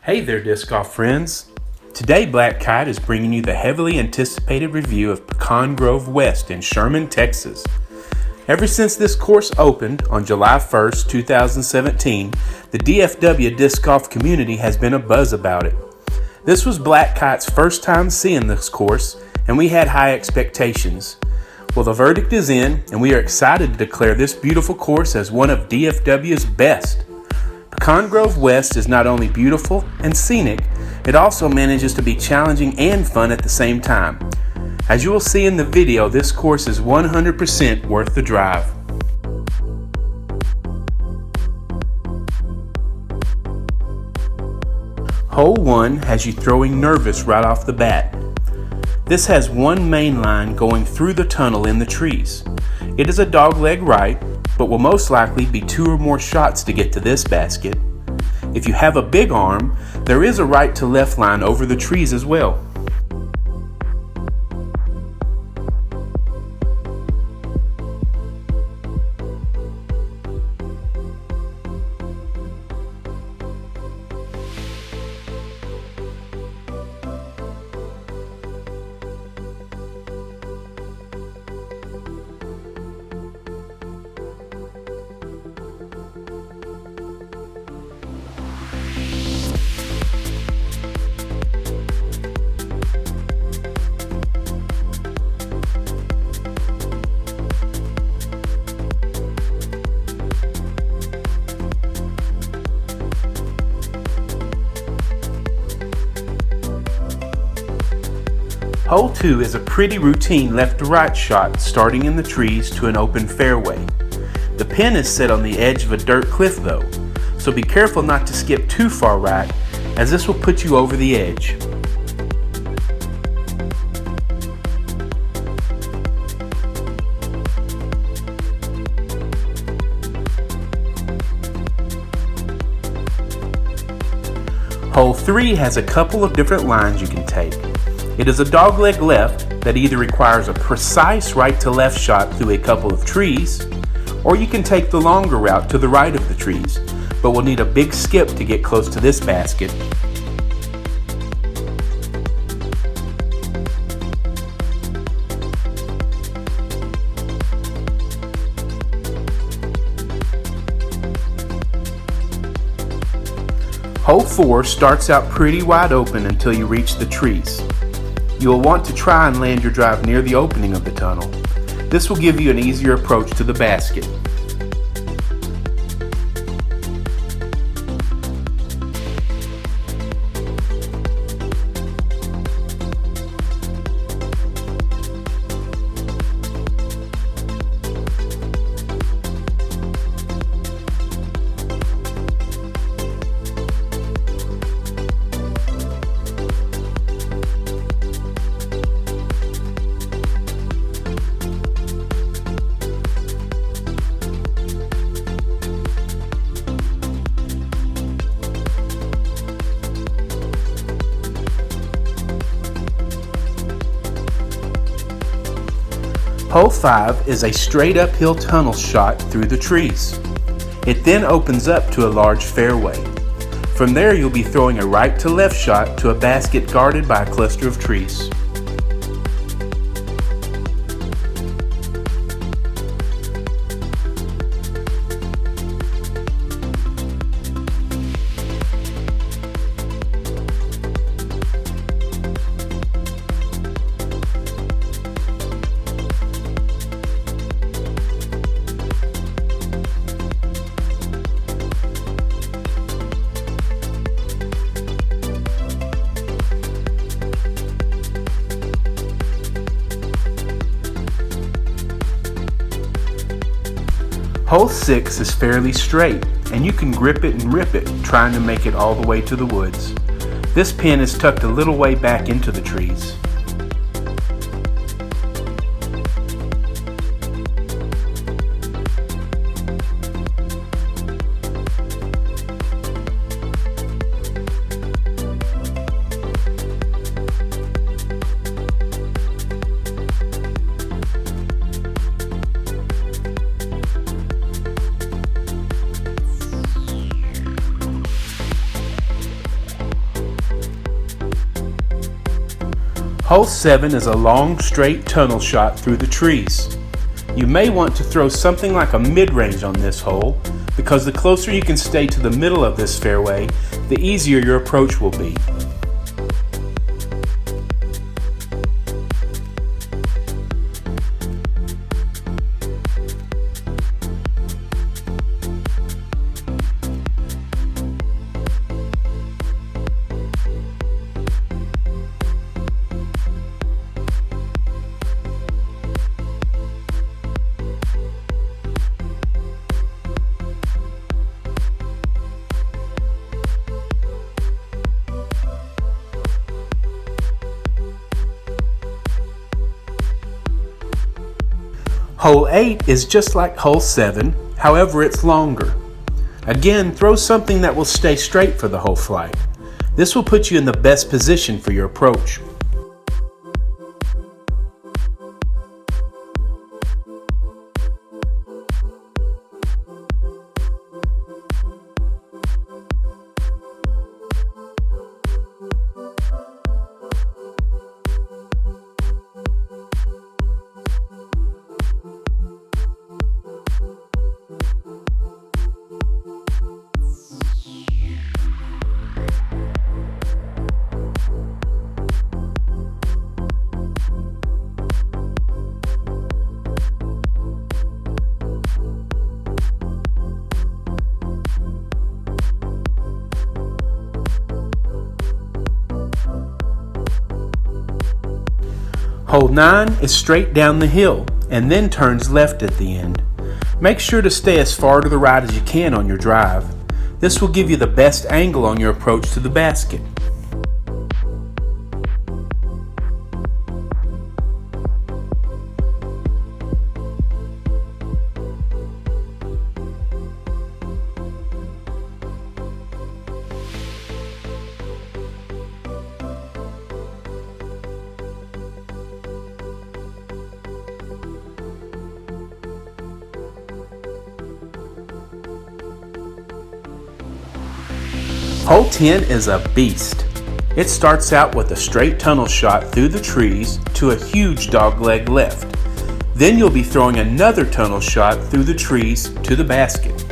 Hey there, disc golf friends. Today, Black Kite is bringing you the heavily anticipated review of Pecan Grove West in Sherman, Texas. Ever since this course opened on July 1st, 2017, the DFW disc golf community has been abuzz about it. This was Black Kite's first time seeing this course, and we had high expectations. Well, the verdict is in, and we are excited to declare this beautiful course as one of DFW's best. Pecan Grove West is not only beautiful and scenic, it also manages to be challenging and fun at the same time. As you will see in the video, this course is 100% worth the drive. Hole 1 has you throwing nervous right off the bat. This has one main line going through the tunnel in the trees. It is a dogleg right, but will most likely be 2 or more shots to get to this basket. If you have a big arm, there is a right to left line over the trees as well. Hole 2 is a pretty routine left to right shot starting in the trees to an open fairway. The pin is set on the edge of a dirt cliff though, so be careful not to skip too far right, as this will put you over the edge. Hole 3 has a couple of different lines you can take. It is a dogleg left that either requires a precise right to left shot through a couple of trees, or you can take the longer route to the right of the trees, but will need a big skip to get close to this basket. Hole 4 starts out pretty wide open until you reach the trees. You will want to try and land your drive near the opening of the tunnel. This will give you an easier approach to the basket. Hole 5 is a straight uphill tunnel shot through the trees. It then opens up to a large fairway. From there you'll be throwing a right to left shot to a basket guarded by a cluster of trees. Hole 6 is fairly straight, and you can grip it and rip it, trying to make it all the way to the woods. This pin is tucked a little way back into the trees. Hole 7 is a long, straight tunnel shot through the trees. You may want to throw something like a mid-range on this hole, because the closer you can stay to the middle of this fairway, the easier your approach will be. Hole 8 is just like hole 7, however it's longer. Again, throw something that will stay straight for the whole flight. This will put you in the best position for your approach. Hole 9 is straight down the hill and then turns left at the end. Make sure to stay as far to the right as you can on your drive. This will give you the best angle on your approach to the basket. Hole 10 is a beast. It starts out with a straight tunnel shot through the trees to a huge dogleg left. Then you'll be throwing another tunnel shot through the trees to the basket.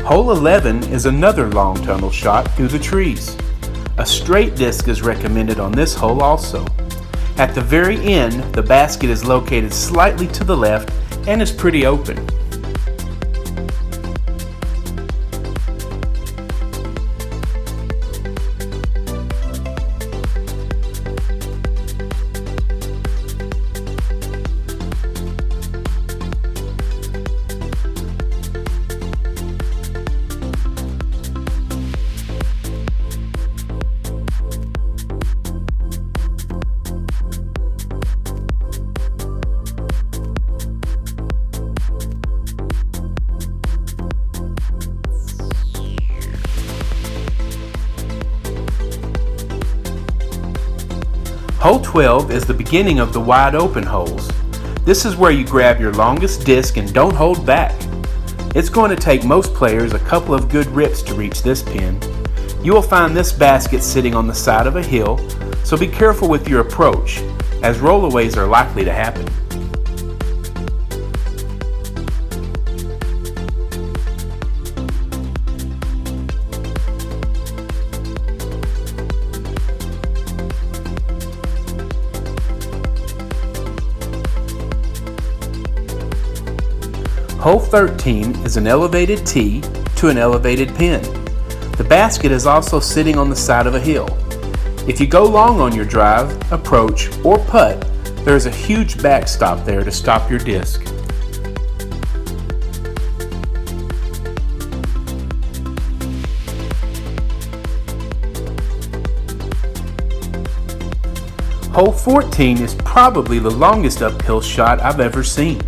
Hole 11 is another long tunnel shot through the trees. A straight disc is recommended on this hole also. At the very end, the basket is located slightly to the left and is pretty open. Hole 12 is the beginning of the wide open holes. This is where you grab your longest disc and don't hold back. It's going to take most players a couple of good rips to reach this pin. You will find this basket sitting on the side of a hill, so be careful with your approach, as rollaways are likely to happen. Hole 13 is an elevated tee to an elevated pin. The basket is also sitting on the side of a hill. If you go long on your drive, approach, or putt, there is a huge backstop there to stop your disc. Hole 14 is probably the longest uphill shot I've ever seen.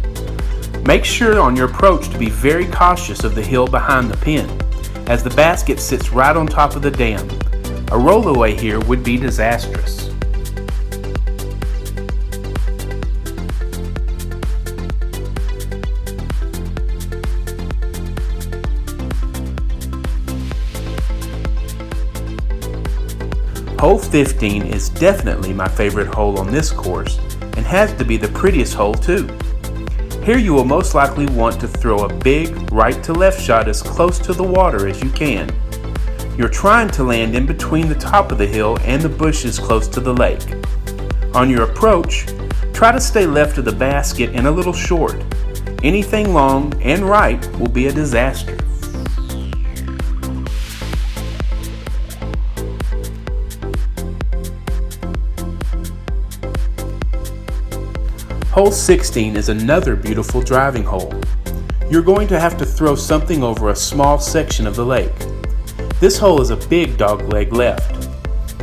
Make sure on your approach to be very cautious of the hill behind the pin, as the basket sits right on top of the dam. A rollaway here would be disastrous. Hole 15 is definitely my favorite hole on this course and has to be the prettiest hole too. Here you will most likely want to throw a big right to left shot as close to the water as you can. You're trying to land in between the top of the hill and the bushes close to the lake. On your approach, try to stay left of the basket and a little short. Anything long and right will be a disaster. Hole 16 is another beautiful driving hole. You're going to have to throw something over a small section of the lake. This hole is a big dogleg left.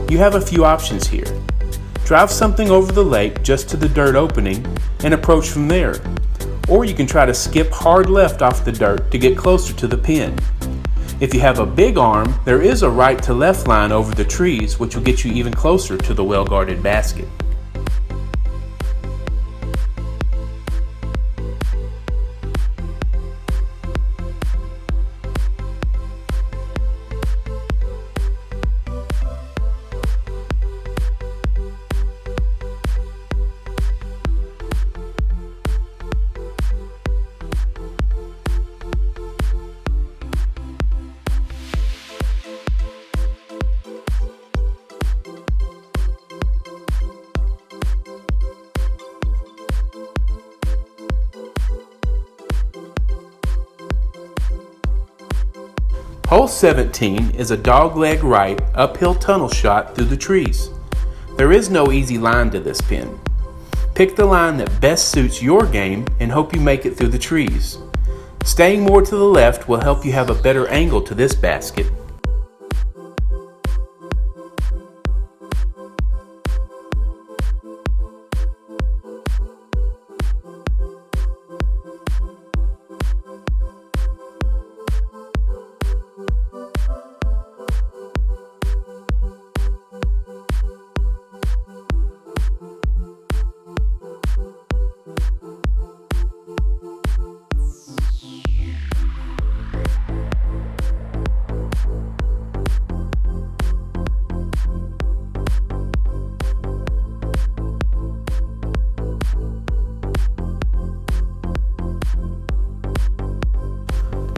You have a few options here. Drive something over the lake just to the dirt opening and approach from there. Or you can try to skip hard left off the dirt to get closer to the pin. If you have a big arm, there is a right to left line over the trees which will get you even closer to the well-guarded basket. Hole 17 is a dogleg right uphill tunnel shot through the trees. There is no easy line to this pin. Pick the line that best suits your game and hope you make it through the trees. Staying more to the left will help you have a better angle to this basket.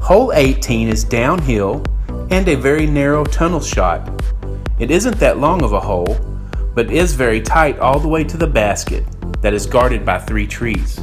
Hole 18 is downhill and a very narrow tunnel shot. It isn't that long of a hole, but is very tight all the way to the basket that is guarded by 3 trees.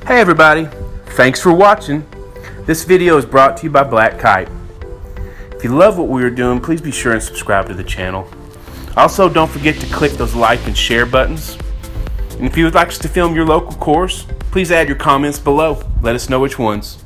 Hey everybody, thanks for watching. This video is brought to you by Black Kite. If you love what we are doing, please be sure and subscribe to the channel. Also, don't forget to click those like and share buttons. And if you would like us to film your local course, please add your comments below. Let us know which ones.